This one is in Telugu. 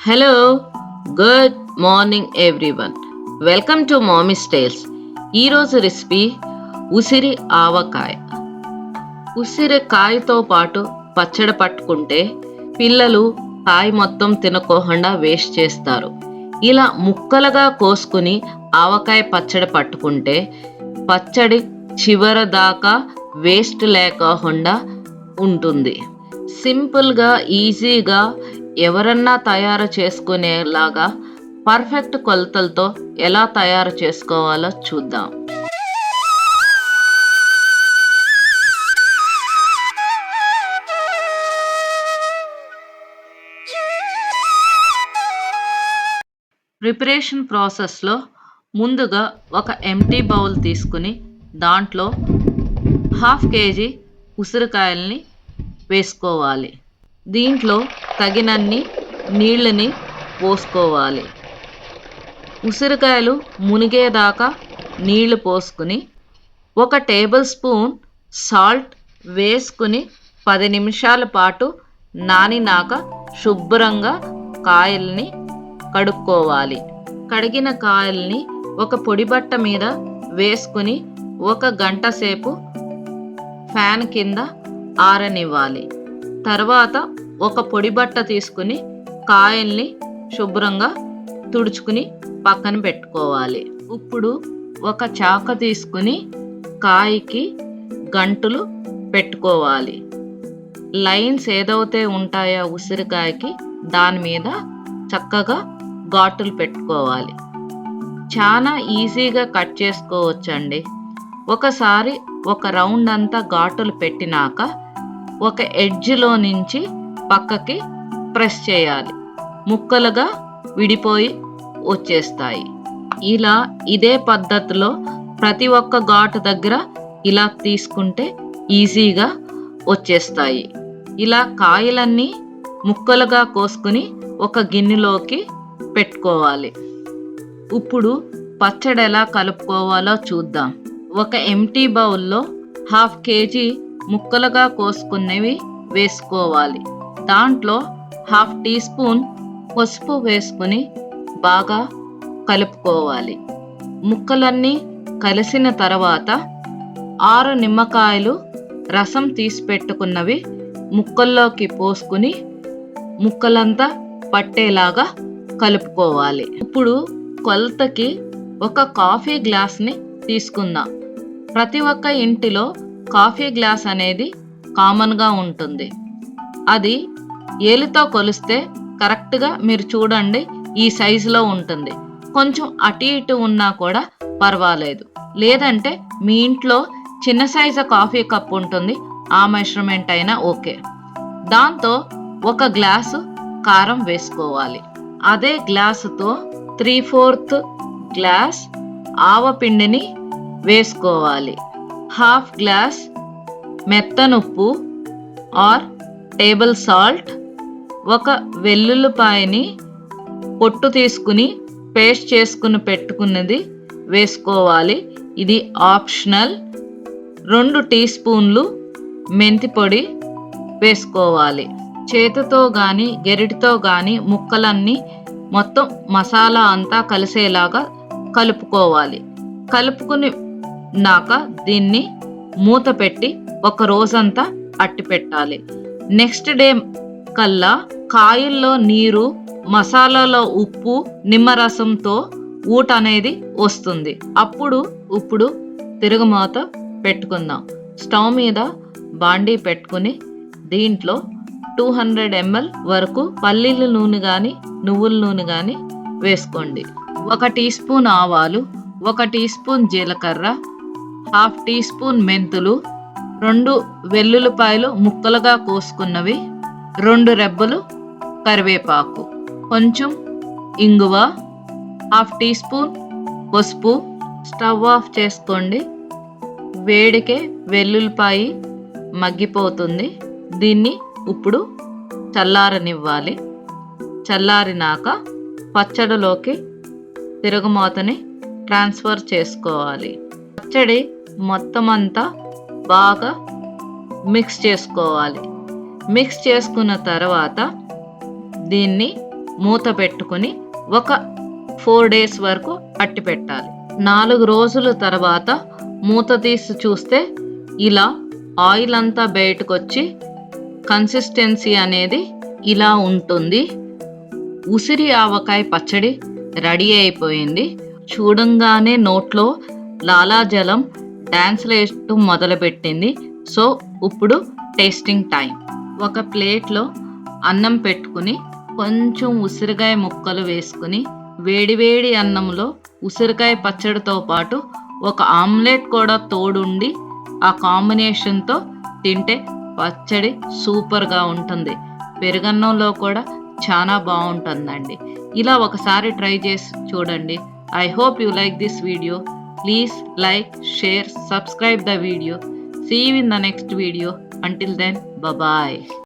Hello, good morning everyone. Welcome to mummy's tales. ఈరోజు రెసిపీ ఉసిరి ఆవకాయ. ఉసిరి కాయతో పాటు పచ్చడి పట్టుకుంటే పిల్లలు కాయ మొత్తం తినకోకుండా వేస్ట్ చేస్తారు. ఇలా ముక్కలుగా కోసుకుని ఆవకాయ పచ్చడి పట్టుకుంటే పచ్చడి చివరి దాకా వేస్ట్ లేకుండా ఉంటుంది. సింపుల్గా, ఈజీగా ఎవరన్నా తయారు చేసుకునేలాగా పర్ఫెక్ట్ కొలతలతో ఎలా తయారు చేసుకోవాలో చూద్దాం. ప్రిపరేషన్ ప్రాసెస్లో ముందుగా ఒక ఎంటీ బౌల్ తీసుకుని దాంట్లో 1/2 kg ఉసిరికాయల్ని వేసుకోవాలి. దీంట్లో తగినన్ని నీళ్ళని పోసుకోవాలి. ఉసిరికాయలు మునిగేదాకా నీళ్లు పోసుకుని 1 టేబుల్ స్పూన్ సాల్ట్ వేసుకుని 10 నిమిషాల పాటు నానినాక శుభ్రంగా కాయల్ని కడుక్కోవాలి. కడిగిన కాయల్ని ఒక పొడి బట్ట మీద వేసుకుని 1 గంట సేపు ఫ్యాన్ కింద ఆరనివ్వాలి. తర్వాత ఒక పొడి బట్ట తీసుకుని కాయల్ని శుభ్రంగా తుడుచుకుని పక్కన పెట్టుకోవాలి. ఇప్పుడు ఒక చాక తీసుకుని కాయకి గంటులు పెట్టుకోవాలి. లైన్స్ ఏదైతే ఉంటాయో ఉసిరికాయకి దాని మీద చక్కగా ఘాటులు పెట్టుకోవాలి. చాలా ఈజీగా కట్ చేసుకోవచ్చండి. ఒకసారి ఒక రౌండ్ అంతా ఘాటులు పెట్టినాక ఒక ఎడ్జ్లో నుంచి పక్కకి ప్రెస్ చేయాలి. ముక్కలుగా విడిపోయి వచ్చేస్తాయి. ఇలా ఇదే పద్ధతిలో ప్రతి ఒక్క ఘాటు దగ్గర ఇలా తీసుకుంటే ఈజీగా వచ్చేస్తాయి. ఇలా కాయలన్నీ ముక్కలుగా కోసుకుని ఒక గిన్నెలోకి పెట్టుకోవాలి. ఇప్పుడు పచ్చడి ఎలా కలుపుకోవాలో చూద్దాం. ఒక ఎంటీ బౌల్లో 1/2 kg ముక్కలుగా కోసుకున్నవి వేసుకోవాలి. దాంట్లో 1/2 టీ స్పూన్ పసుపు వేసుకుని బాగా కలుపుకోవాలి. ముక్కలన్నీ కలిసిన తర్వాత 6 నిమ్మకాయలు రసం తీసి పెట్టుకున్నవి ముక్కల్లోకి పోసుకుని ముక్కలంతా పట్టేలాగా కలుపుకోవాలి. ఇప్పుడు కొలతకి ఒక కాఫీ గ్లాస్ని తీసుకుందాం. ప్రతి ఒక్క ఇంటిలో కాఫీ గ్లాస్ అనేది కామన్గా ఉంటుంది. అది ఏలితో కొలిస్తే కరెక్ట్గా మీరు చూడండి ఈ సైజులో ఉంటుంది. కొంచెం అటు ఇటు ఉన్నా కూడా పర్వాలేదు. లేదంటే మీ ఇంట్లో చిన్న సైజు కాఫీ కప్ ఉంటుంది, ఆ మెజర్మెంట్ అయినా ఓకే. దాంతో 1 గ్లాసు కారం వేసుకోవాలి. అదే గ్లాసుతో 3/4 గ్లాస్ ఆవపిండిని వేసుకోవాలి. 1/2 గ్లాస్ మెత్తనుప్పు ఆర్ టేబుల్ సాల్ట్, 1 వెల్లుల్లిపాయని పొట్టు తీసుకుని పేస్ట్ చేసుకుని పెట్టుకున్నది వేసుకోవాలి. ఇది ఆప్షనల్. 2 టీ స్పూన్లు మెంతి పొడి వేసుకోవాలి. చేతితో కానీ గెరిటితో కానీ ముక్కలన్నీ మొత్తం మసాలా అంతా కలిసేలాగా కలుపుకోవాలి. కలుపుకున్నాక దీన్ని మూత పెట్టి 1 రోజంతా అట్టి పెట్టాలి. నెక్స్ట్ డే కల్లా కాయల్లో నీరు, మసాలాలో ఉప్పు, నిమ్మరసంతో ఊట అనేది వస్తుంది. ఇప్పుడు తిరుగుమాత పెట్టుకుందాం. స్టవ్ మీద బాండీ పెట్టుకుని దీంట్లో 200 ml వరకు పల్లీల నూనె కానీ నువ్వుల నూనె కానీ వేసుకోండి. 1 టీ స్పూన్ ఆవాలు, 1 టీ స్పూన్ జీలకర్ర, 1/2 టీ స్పూన్ మెంతులు, 2 వెల్లుల్లిపాయలు ముక్కలుగా కోసుకున్నవి, 2 రెబ్బలు కరివేపాకు, కొంచెం ఇంగువ, 1/2 టీ స్పూన్ పసుపు. స్టవ్ ఆఫ్ చేసుకోండి. వేడికే వెల్లుల్లిపాయ మగ్గిపోతుంది. దీన్ని ఇప్పుడు చల్లారనివ్వాలి. చల్లారినాక పచ్చడిలోకి తిరుగుమాతని ట్రాన్స్ఫర్ చేసుకోవాలి. పచ్చడి మొత్తం అంతా బాగా మిక్స్ చేసుకోవాలి. మిక్స్ చేసుకున్న తర్వాత దీన్ని మూత పెట్టుకుని ఒక 4 days వరకు అట్టి పెట్టాలి. 4 రోజుల తర్వాత మూత తీసి చూస్తే ఇలా ఆయిల్ అంతా బయటకు వచ్చి కన్సిస్టెన్సీ అనేది ఇలా ఉంటుంది. ఉసిరి ఆవకాయ పచ్చడి రెడీ అయిపోయింది. చూడంగానే నోట్లో లాలాజలం డాన్స్లు వేస్తూ మొదలుపెట్టింది. సో ఇప్పుడు టేస్టింగ్ టైం. ఒక ప్లేట్లో అన్నం పెట్టుకుని కొంచెం ఉసిరికాయ ముక్కలు వేసుకుని వేడివేడి అన్నంలో ఉసిరికాయ పచ్చడితో పాటు ఒక ఆమ్లెట్ కూడా తోడుండి ఆ కాంబినేషన్తో తింటే పచ్చడి సూపర్గా ఉంటుంది. పెరుగన్నంలో కూడా చాలా బాగుంటుందండి. ఇలా ఒకసారి ట్రై చేసి చూడండి. I hope you like this video. Please like, share, subscribe the video. See you in the next video. Until then, bye bye.